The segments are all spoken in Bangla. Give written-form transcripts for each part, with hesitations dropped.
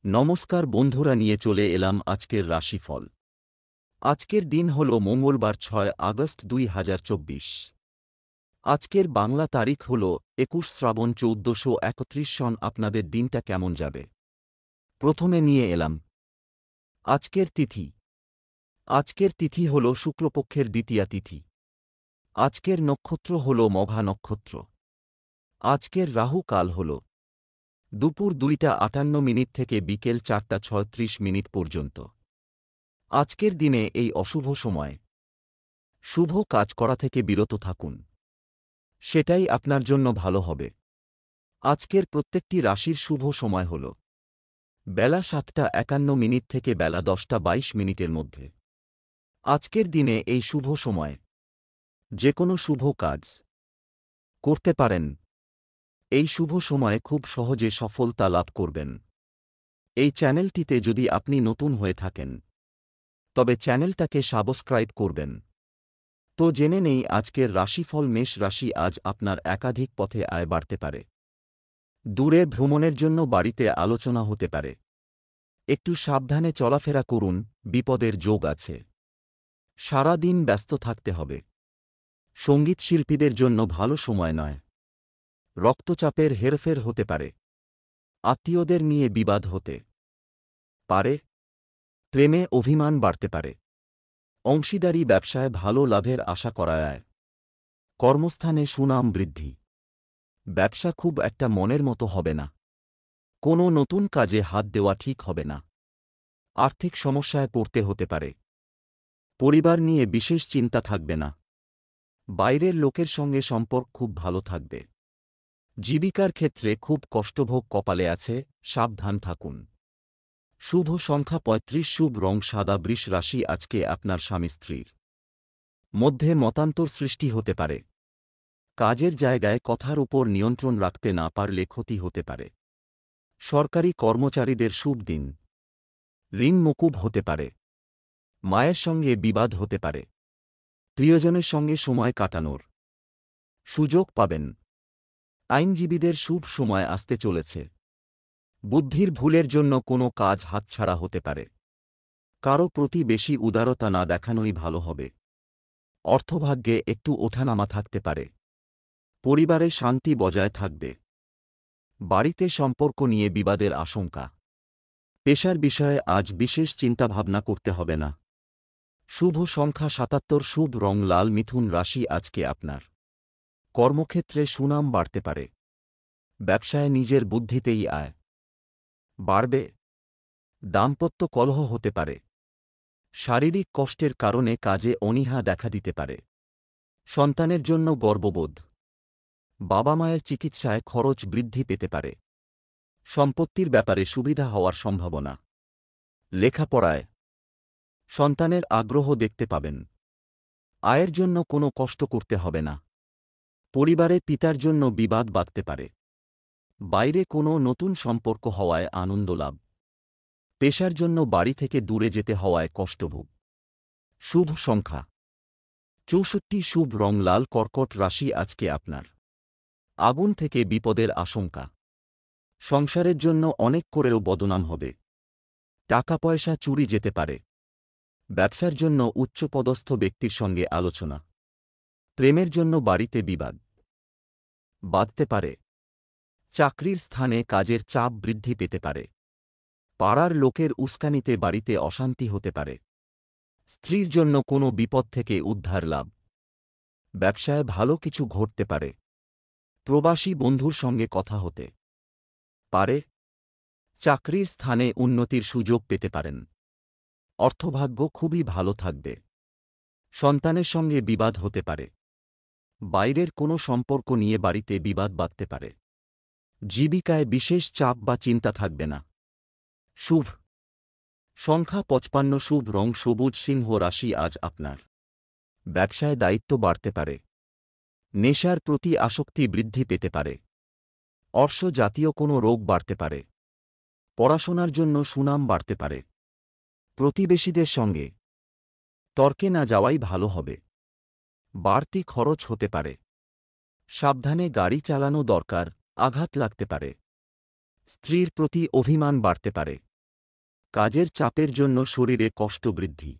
নমস্কার বন্ধুরা, নিয়ে চলে এলাম আজকের রাশিফল। আজকের দিন হল মঙ্গলবার ৬ আগস্ট ২০২৪। আজকের বাংলা তারিখ হল ২১ শ্রাবণ ১৪৩১ সন। আপনাদের দিনটা কেমন যাবে? প্রথমে নিয়ে এলাম আজকের তিথি। আজকের তিথি হল শুক্লপক্ষের দ্বিতীয়া তিথি। আজকের নক্ষত্র হল মঘা নক্ষত্র। আজকের রাহু কাল হল দুপুর ২টা ৫৮ থেকে বিকেল ৪টা ৩৬ পর্যন্ত। আজকের দিনে এই অশুভ সময় শুভ কাজ করা থেকে বিরত থাকুন, সেটাই আপনার জন্য ভালো হবে। আজকের প্রত্যেকটি রাশির শুভ সময় হল বেলা ৭টা ৫১ থেকে বেলা ১০টা ২২ মধ্যে। আজকের দিনে এই শুভ সময় যে কোনো শুভ কাজ করতে পারেন। এই শুভ সময়ে খুব সহজে সফলতা লাভ করবেন। এই চ্যানেলটিতে যদি আপনি নতুন হয়ে থাকেন তবে চ্যানেলটাকে সাবস্ক্রাইব করবেন। তো জেনে নেই আজকের রাশিফল। মেষ রাশি, আজ আপনার একাধিক পথে আয় বাড়তে পারে। দূরে ভ্রমণের জন্য বাড়িতে আলোচনা হতে পারে। একটু সাবধানে চলাফেরা করুন, বিপদের যোগ আছে। সারা দিন ব্যস্ত থাকতে হবে। সঙ্গীত শিল্পীদের জন্য ভালো সময় নয়। রক্তচাপের হেরফের হতে পারে। আত্মীয়দের নিয়ে বিবাদ হতে পারে। প্রেমে অভিমান বাড়তে পারে। অংশীদারি ব্যবসায় ভালো লাভের আশা করা যায়। কর্মস্থানে সুনাম বৃদ্ধি। ব্যবসা খুব একটা মনের মতো হবে না। কোনো নতুন কাজে হাত দেওয়া ঠিক হবে না। আর্থিক সমস্যায় পড়তে হতে পারে। পরিবার নিয়ে বিশেষ চিন্তা থাকবে না। বাইরের লোকের সঙ্গে সম্পর্ক খুব ভালো থাকবে। জীবিকার ক্ষেত্রে খুব কষ্টভোগ কপালে আছে, সাবধান থাকুন। শুভ সংখ্যা ৩৫, শুভ রং সাদা। বৃষ রাশি, আজকে আপনার স্বামী স্ত্রীর মধ্যে মতান্তর সৃষ্টি হতে পারে। কাজের জায়গায় কথার উপর নিয়ন্ত্রণ রাখতে না পারলে ক্ষতি হতে পারে। সরকারি কর্মচারীদের শুভ দিন। ঋণ মকুব হতে পারে। মায়ের সঙ্গে বিবাদ হতে পারে। প্রিয়জনের সঙ্গে সময় কাটানোর সুযোগ পাবেন। আইনজীবীদের শুভ সময় আসতে চলেছে। বুদ্ধির ভুলের জন্য কোনো কাজ হাতছাড়া হতে পারে। কারো প্রতি বেশি উদারতা না দেখানোই ভালো হবে। অর্থভাগ্যে একটু ওঠানামা থাকতে পারে। পরিবারে শান্তি বজায় থাকবে। বাড়িতে সম্পর্ক নিয়ে বিবাদের আশঙ্কা। পেশার বিষয়ে আজ বিশেষ চিন্তাভাবনা করতে হবে না। শুভ সংখ্যা ৭৭, শুভ রং লাল। মিথুন রাশি, আজকে আপনার কর্মক্ষেত্রে সুনাম বাড়তে পারে। ব্যবসায় নিজের বুদ্ধিতেই আয় বাড়বে। দাম্পত্য কলহ হতে পারে। শারীরিক কষ্টের কারণে কাজে অনীহা দেখা দিতে পারে। সন্তানের জন্য গর্ববোধ। বাবা মায়ের চিকিৎসায় খরচ বৃদ্ধি পেতে পারে। সম্পত্তির ব্যাপারে সুবিধা হওয়ার সম্ভাবনা। লেখাপড়ায় সন্তানের আগ্রহ দেখতে পাবেন। আয়ের জন্য কোনো কষ্ট করতে হবে না। পরিবারে পিতার জন্য বিবাদ বাধতে পারে। বাইরে কোনো নতুন সম্পর্ক হওয়ায় আনন্দ লাভ। পেশার জন্য বাড়ি থেকে দূরে যেতে হওয়ায় কষ্টভোগ। শুভ সংখ্যা ৬৪, শুভ রং লাল। কর্কট রাশি, আজকে আপনার আগুন থেকে বিপদের আশঙ্কা। সংসারের জন্য অনেক করেও বদনাম হবে। টাকা পয়সা চুরি যেতে পারে। ব্যবসার জন্য উচ্চপদস্থ ব্যক্তির সঙ্গে আলোচনা। প্রেমের জন্য বাড়িতে বিবাদ বাধতে পারে। চাকরির স্থানে কাজের চাপ বৃদ্ধি পেতে পারে। পাড়ার লোকের উস্কানিতে বাড়িতে অশান্তি হতে পারে। স্ত্রীর জন্য কোনো বিপদ থেকে উদ্ধার লাভ। ব্যবসায় ভালো কিছু ঘটতে পারে। প্রবাসী বন্ধুর সঙ্গে কথা হতে পারে। চাকরির স্থানে উন্নতির সুযোগ পেতে পারেন। অর্থভাগ্য খুবই ভালো থাকবে। সন্তানের সঙ্গে বিবাদ হতে পারে। বাইরের কোনো সম্পর্ক নিয়ে বাড়িতে বিবাদ বাধতে পারে। জীবিকায় বিশেষ চাপ বা চিন্তা থাকবে না। শুভ সংখ্যা ৫৫, শুভ রং সবুজ। সিংহ রাশি, আজ আপনার ব্যবসায় দায়িত্ব বাড়তে পারে। নেশার প্রতি আসক্তি বৃদ্ধি পেতে পারে। অর্শ জাতীয় কোনো রোগ বাড়তে পারে। পড়াশোনার জন্য সুনাম বাড়তে পারে। প্রতিবেশীদের সঙ্গে তর্কে না যাওয়াই ভালো হবে। বাড়তি খরচ হতে পারে। সাবধানে গাড়ি চালানো দরকার, আঘাত লাগতে পারে। স্ত্রীর প্রতি অভিমান বাড়তে পারে। কাজের চাপের জন্য শরীরে কষ্ট বৃদ্ধি।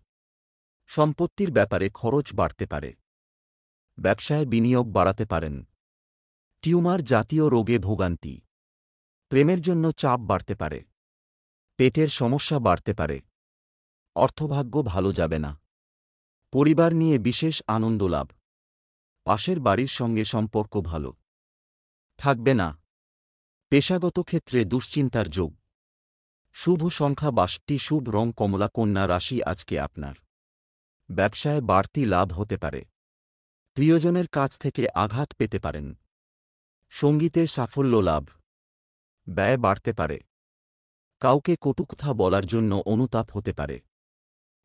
সম্পত্তির ব্যাপারে খরচ বাড়তে পারে। ব্যবসায় বিনিয়োগ বাড়াতে পারেন। টিউমার জাতীয় রোগে ভোগান্তি। প্রেমের জন্য চাপ বাড়তে পারে। পেটের সমস্যা বাড়তে পারে। অর্থভাগ্য ভালো যাবে না। পরিবার নিয়ে বিশেষ আনন্দ লাভ। পাশের বাড়ির সঙ্গে সম্পর্ক ভালো থাকবে না। পেশাগত ক্ষেত্রে দুশ্চিন্তার যোগ। শুভ সংখ্যা 62, শুভ রং কমলা। কন্যা রাশি আজকে আপনার। ব্যবসায় বাড়তি লাভ হতে পারে। প্রিয়জনের কাছ থেকে আঘাত পেতে পারেন। সঙ্গীতে সাফল্য লাভ। ব্যয় বাড়তে পারে। কাউকে কটু কথা বলার জন্য অনুতাপ হতে পারে।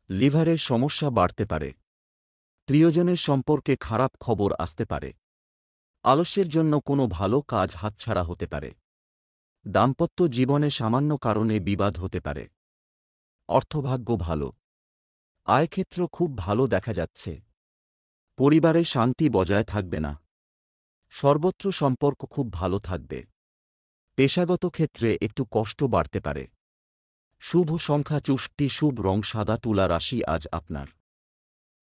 লিভারের সমস্যা বাড়তে পারে। প্রিয়জনের সম্পর্কে খারাপ খবর আসতে পারে। আলস্যের জন্য কোনো ভালো কাজ হাতছাড়া হতে পারে। দাম্পত্য জীবনে সামান্য কারণে বিবাদ হতে পারে। অর্থভাগ্য ভালো। আয়ক্ষেত্র খুব ভালো দেখা যাচ্ছে। পরিবারে শান্তি বজায় থাকবে না। সর্বত্র সম্পর্ক খুব ভালো থাকবে। পেশাগত ক্ষেত্রে একটু কষ্ট বাড়তে পারে। শুভ সংখ্যা 64, শুভ রং সাদা। তুলা রাশি আজ আপনার।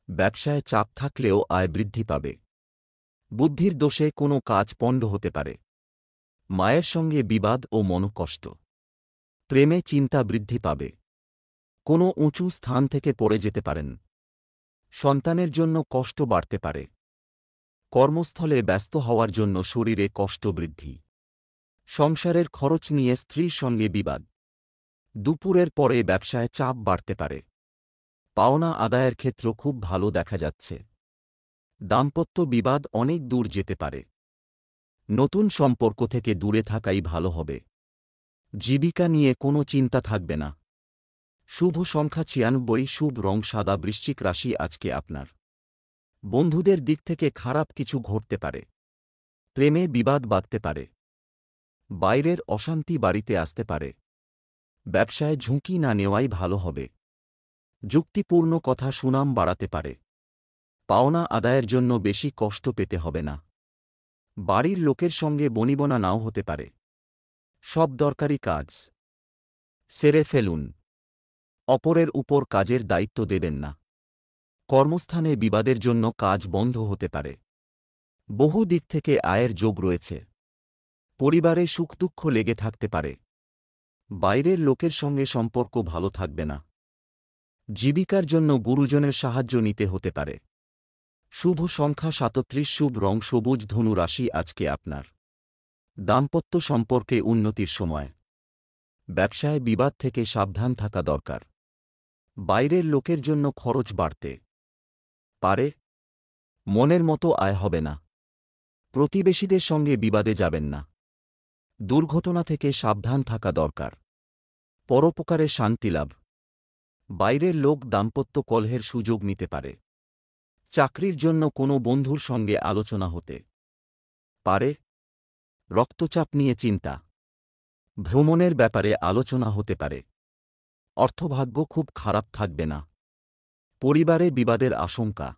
ব্যবসায় চাপ থাকলেও আয় বৃদ্ধি পাবে। বুদ্ধির দোষে কোনো কাজ পণ্ড হতে পারে। মায়ের সঙ্গে বিবাদ ও মনোকষ্ট। প্রেমে চিন্তা বৃদ্ধি পাবে। কোনো উঁচু স্থান থেকে পড়ে যেতে পারেন। সন্তানের জন্য কষ্ট বাড়তে পারে। কর্মস্থলে ব্যস্ত হওয়ার জন্য শরীরে কষ্ট বৃদ্ধি। সংসারের খরচ নিয়ে স্ত্রীর সঙ্গে বিবাদ। দুপুরের পরে ব্যবসায় চাপ বাড়তে পারে। পাওনা আদায়ের ক্ষেত্র খুব ভালো দেখা যাচ্ছে। দাম্পত্য বিবাদ অনেক দূর যেতে পারে। নতুন সম্পর্ক থেকে দূরে থাকাই ভালো হবে। জীবিকা নিয়ে কোনো চিন্তা থাকবে না। শুভ সংখ্যা 96, শুভ রং সাদা। বৃশ্চিক রাশি আজকে আপনার। বন্ধুদের দিক থেকে খারাপ কিছু ঘটতে পারে। প্রেমে বিবাদ বাধতে পারে। বাইরের অশান্তি বাড়িতে আসতে পারে। ব্যবসায় ঝুঁকি না নেওয়াই ভালো হবে। যুক্তিপূর্ণ কথা সুনাম বাড়াতে পারে। পাওনা আদায়ের জন্য বেশি কষ্ট পেতে হবে না। বাড়ির লোকের সঙ্গে বনিবনা নাও হতে পারে। সব দরকারি কাজ সেরে ফেলুন। অপরের উপর কাজের দায়িত্ব দেবেন না। কর্মস্থানে বিবাদের জন্য কাজ বন্ধ হতে পারে। বহু দিক থেকে আয়ের যোগ রয়েছে। পরিবারে সুখ দুঃখ লেগে থাকতে পারে। বাইরের লোকের সঙ্গে সম্পর্ক ভালো থাকবে না। জীবিকার জন্য গুরুজনের সাহায্য নিতে হতে পারে। শুভ সংখ্যা 37, শুভ রং সবুজ। ধনু রাশি আজকে আপনার। দাম্পত্য সম্পর্কে উন্নতির সময়। ব্যবসায় বিবাদ থেকে সাবধান থাকা দরকার। বাইরের লোকের জন্য খরচ বাড়তে পারে। মনের মতো আয় হবে না। প্রতিবেশীদের সঙ্গে বিবাদে যাবেন না। দুর্ঘটনা থেকে সাবধান থাকা দরকার। পরোপকারে শান্তিলাভ। বাইরের লোক দাম্পত্য কলহের সুযোগ নিতে পারে। চাকরির জন্য কোনো বন্ধুর সঙ্গে আলোচনা হতে পারে। রক্তচাপ নিয়ে চিন্তা। ভ্রমণের ব্যাপারে আলোচনা হতে পারে। অর্থভাগ্য খুব খারাপ থাকবে না। পরিবারে বিবাদের আশঙ্কা।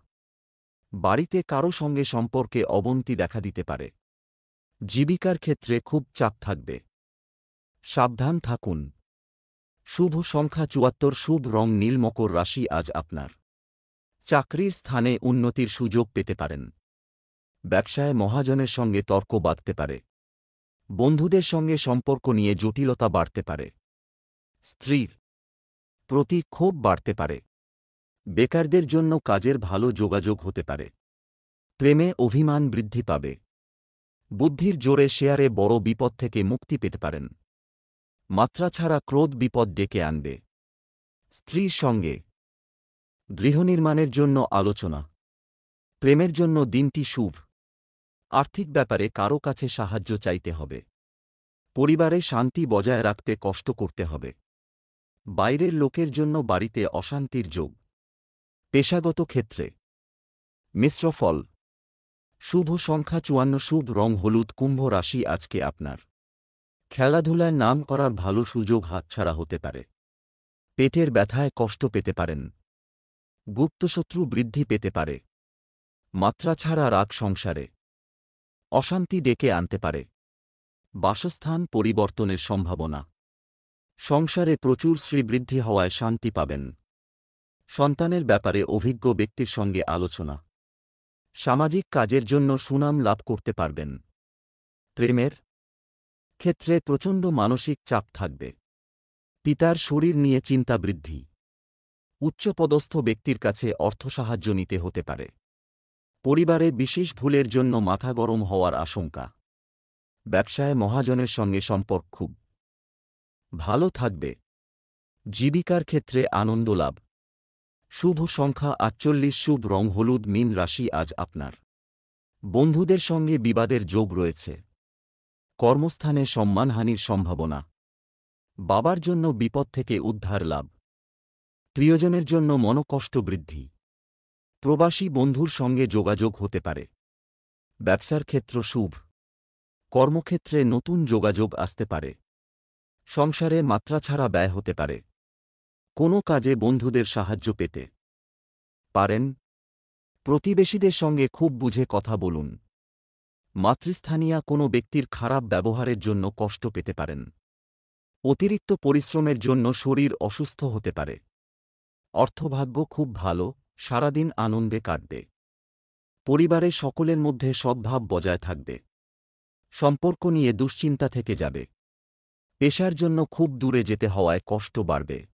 বাড়িতে কারো সঙ্গে সম্পর্কে অবনতি দেখা দিতে পারে। জীবিকার ক্ষেত্রে খুব চাপ থাকবে। সাবধান থাকুন। শুভ সংখ্যা 74, শুভ রং নীল। মকর রাশি আজ আপনার। চাকরির স্থানে উন্নতির সুযোগ পেতে পারেন। ব্যবসায় মহাজনের সঙ্গে তর্ক বাধতে পারে। বন্ধুদের সঙ্গে সম্পর্ক নিয়ে জটিলতা বাড়তে পারে। স্ত্রীর প্রতি ক্ষোভ বাড়তে পারে। বেকারদের জন্য কাজের ভালো যোগাযোগ হতে পারে। প্রেমে অভিমান বৃদ্ধি পাবে। বুদ্ধির জোরে শেয়ারে বড় বিপদ থেকে মুক্তি পেতে পারেন। মাত্রা ছাড়া ক্রোধ বিপদ ডেকে আনবে। স্ত্রীর সঙ্গে গৃহনির্মাণের জন্য আলোচনা। প্রেমের জন্য দিনটি শুভ। আর্থিক ব্যাপারে কারো কাছে সাহায্য চাইতে হবে। পরিবারে শান্তি বজায় রাখতে কষ্ট করতে হবে। বাইরের লোকের জন্য বাড়িতে অশান্তির যোগ। পেশাগত ক্ষেত্রে মিশ্র ফল। শুভ সংখ্যা 54, শুভ রং হলুদ। কুম্ভ রাশি আজকে আপনার। খেলাধুলায় নাম করার ভালো সুযোগ হাতছাড়া হতে পারে। পেটের ব্যথায় কষ্ট পেতে পারেন। গুপ্তশত্রু বৃদ্ধি পেতে পারে। মাত্রা ছাড়া রাগ সংসারে অশান্তি ডেকে আনতে পারে। বাসস্থান পরিবর্তনের সম্ভাবনা। সংসারে প্রচুর শ্রীবৃদ্ধি হওয়ায় শান্তি পাবেন। সন্তানের ব্যাপারে অভিজ্ঞ ব্যক্তির সঙ্গে আলোচনা। সামাজিক কাজের জন্য সুনাম লাভ করতে পারবেন। প্রেমের ক্ষেত্রে প্রচণ্ড মানসিক চাপ থাকবে। পিতার শরীর নিয়ে চিন্তা বৃদ্ধি। উচ্চপদস্থ ব্যক্তির কাছে অর্থসাহায্য নিতে হতে পারে। পরিবারে বিশেষ ভুলের জন্য মাথা গরম হওয়ার আশঙ্কা। ব্যবসায় মহাজনের সঙ্গে সম্পর্ক খুব ভালো থাকবে। জীবিকার ক্ষেত্রে আনন্দ লাভ। শুভ সংখ্যা ৪৮, শুভ রং হলুদ। মীন রাশি, আজ আপনার বন্ধুদের সঙ্গে বিবাদের যোগ রয়েছে। কর্মস্থানে সম্মানহানির সম্ভাবনা। বাবার জন্য বিপদ থেকে উদ্ধার লাভ। প্রিয়জনের জন্য মনোকষ্ট বৃদ্ধি। প্রবাসী বন্ধুর সঙ্গে যোগাযোগ হতে পারে। ব্যবসার ক্ষেত্র শুভ। কর্মক্ষেত্রে নতুন যোগাযোগ আসতে পারে। সংসারে মাত্রা ছাড়া ব্যয় হতে পারে। কোনো কাজে বন্ধুদের সাহায্য পেতে পারেন। প্রতিবেশীদের সঙ্গে খুব বুঝে কথা বলুন। মাতৃস্থানীয় কোনো ব্যক্তির খারাপ ব্যবহারের জন্য কষ্ট পেতে পারেন। অতিরিক্ত পরিশ্রমের জন্য শরীর অসুস্থ হতে পারে। অর্থভাগ্য খুব ভালো, সারাদিন আনন্দে কাটবে। পরিবারে সকলের মধ্যে সদ্ভাব বজায় থাকবে। সম্পর্ক নিয়ে দুশ্চিন্তা থেকে যাবে। পেশার জন্য খুব দূরে যেতে হওয়ায় কষ্ট বাড়বে।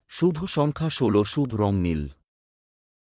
শুভ সংখ্যা ১৬, শুভ রং নীল।